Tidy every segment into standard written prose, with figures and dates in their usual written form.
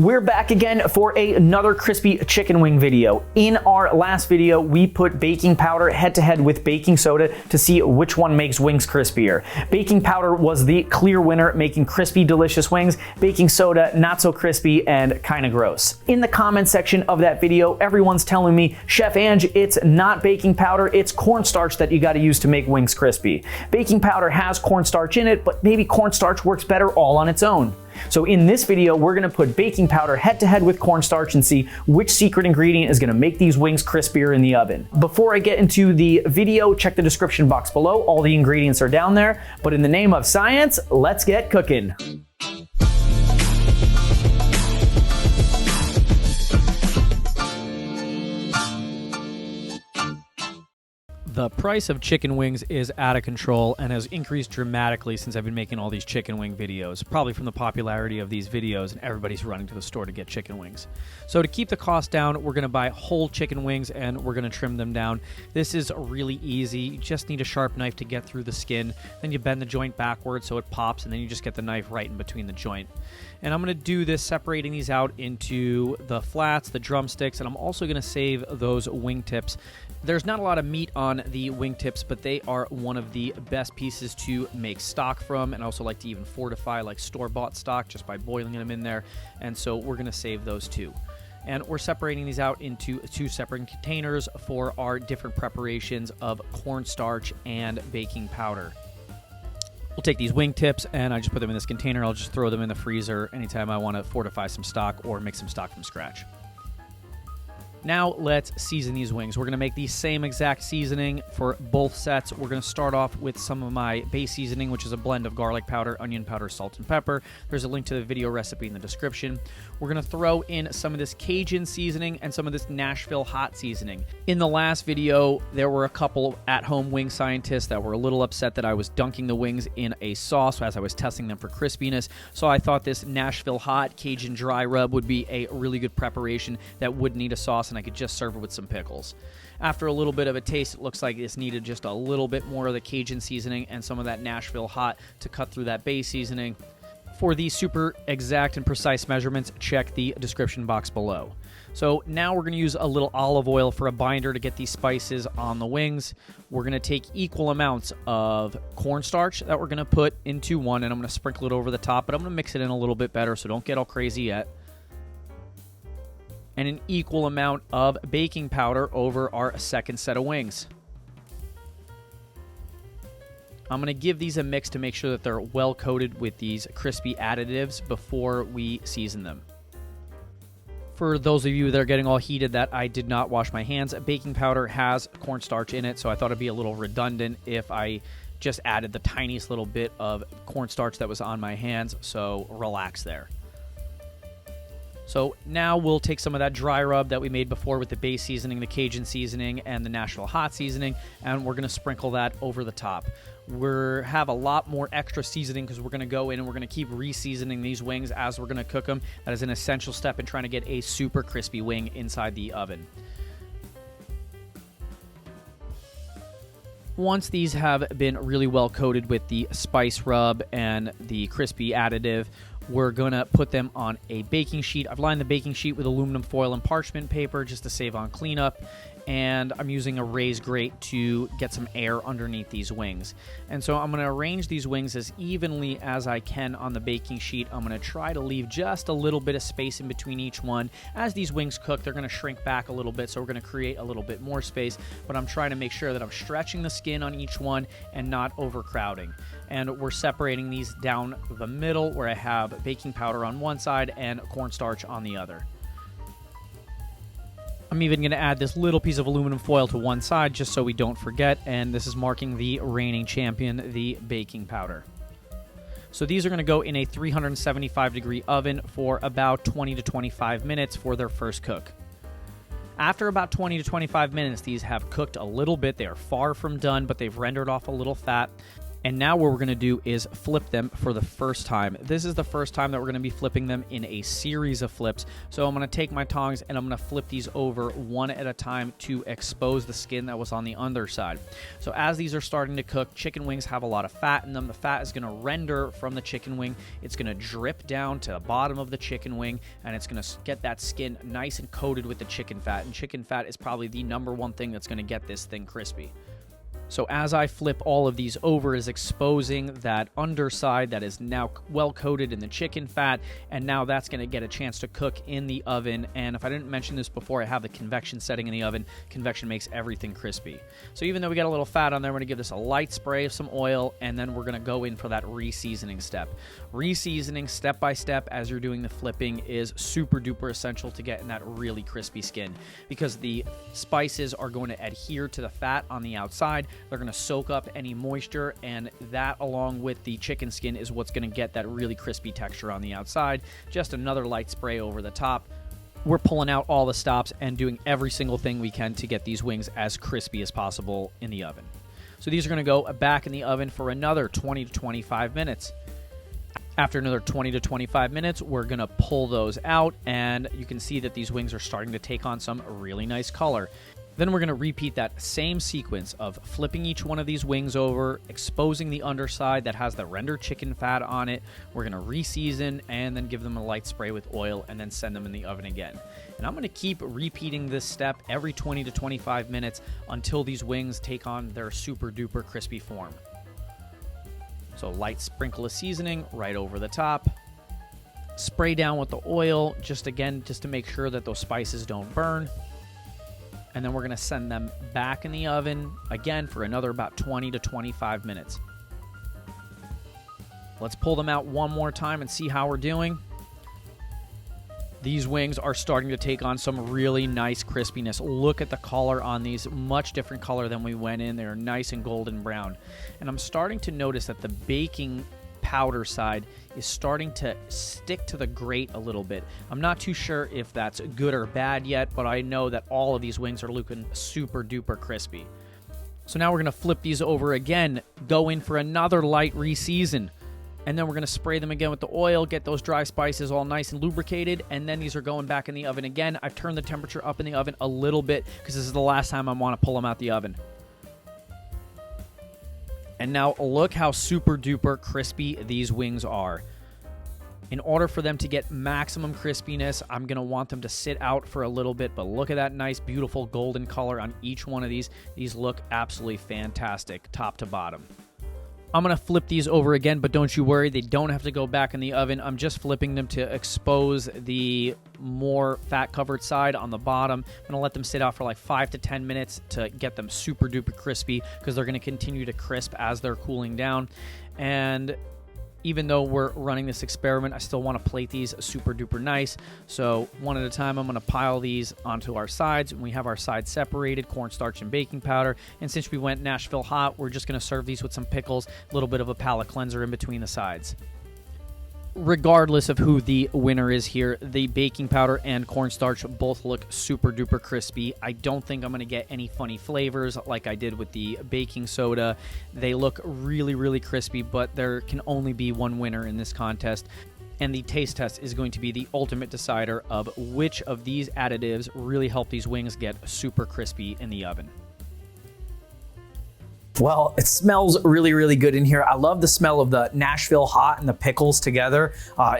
We're back again for another crispy chicken wing video. In our last video, we put baking powder head to head with baking soda to see which one makes wings crispier. Baking powder was the clear winner, making crispy, delicious wings. Baking soda, not so crispy and kind of gross. In the comment section of that video, everyone's telling me, Chef Ange, it's not baking powder, it's cornstarch that you got to use to make wings crispy. Baking powder has cornstarch in it, but maybe cornstarch works better all on its own. So in this video, we're gonna put baking powder head to head with cornstarch and see which secret ingredient is gonna make these wings crispier in the oven. Before I get into the video, check the description box below. All the ingredients are down there. But in the name of science, let's get cooking. The price of chicken wings is out of control and has increased dramatically since I've been making all these chicken wing videos, probably from the popularity of these videos and everybody's running to the store to get chicken wings. So to keep the cost down, we're going to buy whole chicken wings and we're going to trim them down. This is really easy. You just need a sharp knife to get through the skin. Then you bend the joint backwards so it pops, and then you just get the knife right in between the joint. And I'm going to do this separating these out into the flats, the drumsticks, and I'm also going to save those wingtips. There's not a lot of meat on the wingtips, but they are one of the best pieces to make stock from, and I also like to even fortify like store-bought stock just by boiling them in there, and so we're going to save those too. And we're separating these out into two separate containers for our different preparations of cornstarch and baking powder. We'll take these wingtips and I just put them in this container. I'll just throw them in the freezer anytime I want to fortify some stock or make some stock from scratch. Now let's season these wings. We're going to make the same exact seasoning for both sets. We're going to start off with some of my base seasoning, which is a blend of garlic powder, onion powder, salt, and pepper. There's a link to the video recipe in the description. We're going to throw in some of this Cajun seasoning and some of this Nashville Hot Seasoning. In the last video, there were a couple at-home wing scientists that were a little upset that I was dunking the wings in a sauce as I was testing them for crispiness. So I thought this Nashville Hot Cajun dry rub would be a really good preparation that would need a sauce, and I could just serve it with some pickles. After a little bit of a taste, it looks like this needed just a little bit more of the Cajun seasoning and some of that Nashville Hot to cut through that base seasoning. For these super exact and precise measurements, check the description box below. So now we're going to use a little olive oil for a binder to get these spices on the wings. We're going to take equal amounts of cornstarch that we're going to put into one, and I'm going to sprinkle it over the top, but I'm going to mix it in a little bit better, so don't get all crazy yet. And an equal amount of baking powder over our second set of wings. I'm going to give these a mix to make sure that they're well coated with these crispy additives before we season them. For those of you that are getting all heated that I did not wash my hands, baking powder has cornstarch in it, so I thought it'd be a little redundant if I just added the tiniest little bit of cornstarch that was on my hands, so relax there. So now we'll take some of that dry rub that we made before with the base seasoning, the Cajun seasoning, and the Nashville Hot Seasoning, and we're going to sprinkle that over the top. We have a lot more extra seasoning because we're going to go in and we're going to keep re-seasoning these wings as we're going to cook them. That is an essential step in trying to get a super crispy wing inside the oven. Once these have been really well coated with the spice rub and the crispy additive, we're going to put them on a baking sheet. I've lined the baking sheet with aluminum foil and parchment paper just to save on cleanup. And I'm using a raised grate to get some air underneath these wings. And so I'm going to arrange these wings as evenly as I can on the baking sheet. I'm going to try to leave just a little bit of space in between each one. As these wings cook, they're going to shrink back a little bit, so we're going to create a little bit more space. But I'm trying to make sure that I'm stretching the skin on each one and not overcrowding. And we're separating these down the middle where I have baking powder on one side and cornstarch on the other. I'm even going to add this little piece of aluminum foil to one side just so we don't forget, and this is marking the reigning champion, the baking powder. So these are going to go in a 375-degree oven for about 20 to 25 minutes for their first cook. After about 20 to 25 minutes, these have cooked a little bit. They are far from done, but they've rendered off a little fat. And now what we're going to do is flip them for the first time. This is the first time that we're going to be flipping them in a series of flips. So I'm going to take my tongs and I'm going to flip these over one at a time to expose the skin that was on the underside. So as these are starting to cook, chicken wings have a lot of fat in them. The fat is going to render from the chicken wing. It's going to drip down to the bottom of the chicken wing, and it's going to get that skin nice and coated with the chicken fat. And chicken fat is probably the #1 thing that's going to get this thing crispy. So as I flip all of these over is exposing that underside that is now well coated in the chicken fat, and now that's going to get a chance to cook in the oven. And if I didn't mention this before, I have the convection setting in the oven. Convection makes everything crispy. So even though we got a little fat on there, we're going to give this a light spray of some oil, and then we're going to go in for that reseasoning step. Reseasoning step by step as you're doing the flipping is super duper essential to getting that really crispy skin, because the spices are going to adhere to the fat on the outside. They're going to soak up any moisture, and that along with the chicken skin is what's going to get that really crispy texture on the outside. Just another light spray over the top. We're pulling out all the stops and doing every single thing we can to get these wings as crispy as possible in the oven. So these are going to go back in the oven for another 20 to 25 minutes. After another 20 to 25 minutes, we're going to pull those out, and you can see that these wings are starting to take on some really nice color. Then we're going to repeat that same sequence of flipping each one of these wings over, exposing the underside that has the rendered chicken fat on it. We're going to reseason and then give them a light spray with oil and then send them in the oven again. And I'm going to keep repeating this step every 20 to 25 minutes until these wings take on their super duper crispy form. So light sprinkle of seasoning right over the top. Spray down with the oil, just to make sure that those spices don't burn. And then we're going to send them back in the oven again for another about 20 to 25 minutes. Let's pull them out one more time and see how we're doing. These wings are starting to take on some really nice crispiness. Look at the color on these, much different color than we went in. They're nice and golden brown. And I'm starting to notice that the baking powder side is starting to stick to the grate a little bit. I'm not too sure if that's good or bad yet, but I know that all of these wings are looking super duper crispy. So now we're going to flip these over again, go in for another light reseason, and then we're going to spray them again with the oil, get those dry spices all nice and lubricated, and then these are going back in the oven again. I've turned the temperature up in the oven a little bit because this is the last time I want to pull them out the oven. And now look how super duper crispy these wings are. In order for them to get maximum crispiness, I'm going to want them to sit out for a little bit, but look at that nice, beautiful golden color on each one of these. These look absolutely fantastic, top to bottom. I'm going to flip these over again, but don't you worry, they don't have to go back in the oven. I'm just flipping them to expose the more fat-covered side on the bottom. I'm going to let them sit out for like 5 to 10 minutes to get them super duper crispy, because they're going to continue to crisp as they're cooling down. And even though we're running this experiment, I still want to plate these super duper nice. So one at a time, I'm going to pile these onto our sides. And we have our sides separated, cornstarch and baking powder. And since we went Nashville Hot, we're just going to serve these with some pickles, a little bit of a palate cleanser in between the sides. Regardless of who the winner is here, the baking powder and cornstarch both look super duper crispy. I don't think I'm going to get any funny flavors like I did with the baking soda. They look really, really crispy, but there can only be one winner in this contest. And the taste test is going to be the ultimate decider of which of these additives really help these wings get super crispy in the oven. Well, it smells really, really good in here. I love the smell of the Nashville Hot and the pickles together.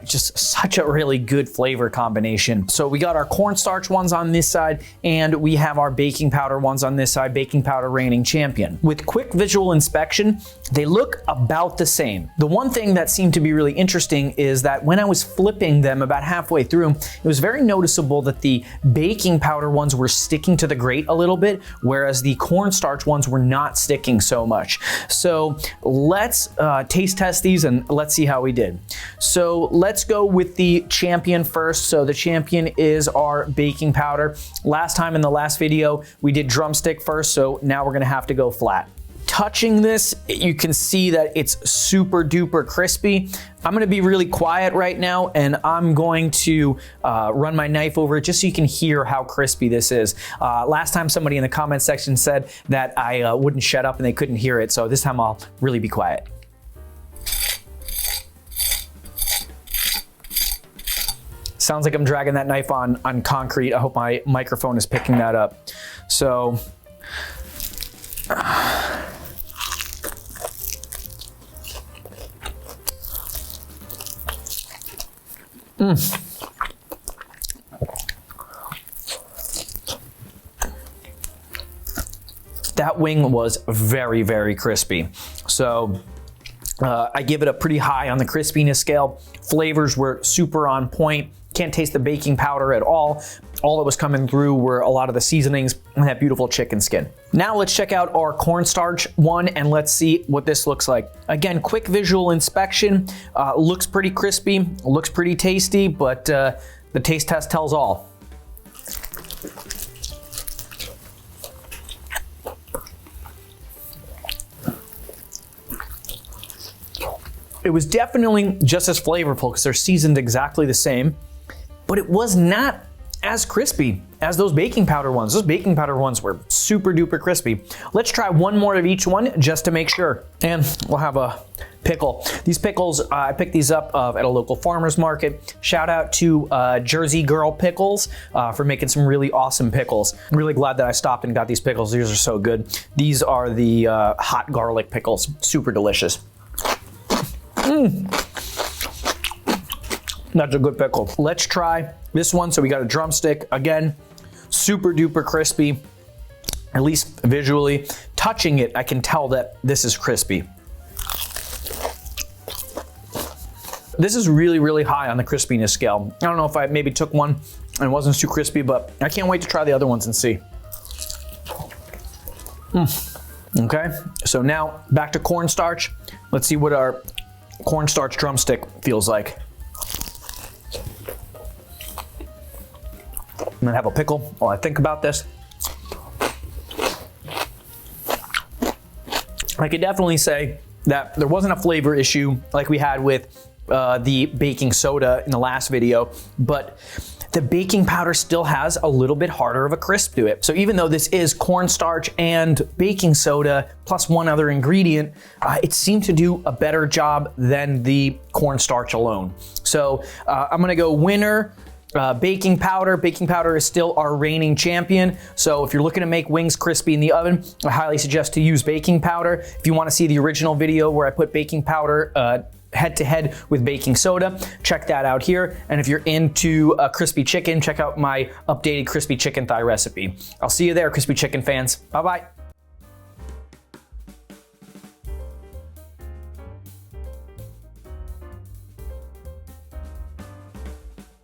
Just such a really good flavor combination. So we got our cornstarch ones on this side, and we have our baking powder ones on this side, baking powder reigning champion. With quick visual inspection, they look about the same. The one thing that seemed to be really interesting is that when I was flipping them about halfway through, it was very noticeable that the baking powder ones were sticking to the grate a little bit, whereas the cornstarch ones were not sticking so much. So let's taste test these and let's see how we did. So let's go with the champion first. So the champion is our baking powder. Last time in the last video, we did drumstick first, so now we're gonna have to go flat. Touching this, you can see that it's super duper crispy. I'm gonna be really quiet right now, and I'm going to run my knife over it just so you can hear how crispy this is. Last time somebody in the comment section said that I wouldn't shut up and they couldn't hear it, so this time I'll really be quiet. Sounds like I'm dragging that knife on concrete. I hope my microphone is picking that up. So, that wing was very, very crispy. So I give it a pretty high on the crispiness scale. Flavors were super on point. Can't taste the baking powder at all. All that was coming through were a lot of the seasonings and that beautiful chicken skin. Now let's check out our cornstarch one and let's see what this looks like. Again, quick visual inspection. Looks pretty crispy, looks pretty tasty, but the taste test tells all. It was definitely just as flavorful because they're seasoned exactly the same, but it was not as crispy as those baking powder ones. Those baking powder ones were super duper crispy. Let's try one more of each one just to make sure. And we'll have a pickle. These pickles, I picked these up at a local farmer's market. Shout out to Jersey Girl Pickles for making some really awesome pickles. I'm really glad that I stopped and got these pickles. These are so good. These are the hot garlic pickles. Super delicious. That's a good pickle. Let's try this one. So we got a drumstick. Again, super duper crispy, at least visually. Touching it, I can tell that this is crispy. This is really, really high on the crispiness scale. I don't know if I maybe took one and it wasn't too crispy, but I can't wait to try the other ones and see. Okay, so now back to cornstarch. Let's see what our cornstarch drumstick feels like. I'm gonna have a pickle while I think about this. I could definitely say that there wasn't a flavor issue like we had with the baking soda in the last video, but the baking powder still has a little bit harder of a crisp to it. So even though this is cornstarch and baking soda plus one other ingredient, it seemed to do a better job than the cornstarch alone. So I'm gonna go winner, baking powder. Baking powder is still our reigning champion. So if you're looking to make wings crispy in the oven, I highly suggest to use baking powder. If you wanna see the original video where I put baking powder head to head with baking soda, check that out here. And if you're into crispy chicken, check out my updated crispy chicken thigh recipe. I'll see you there, crispy chicken fans. Bye-bye.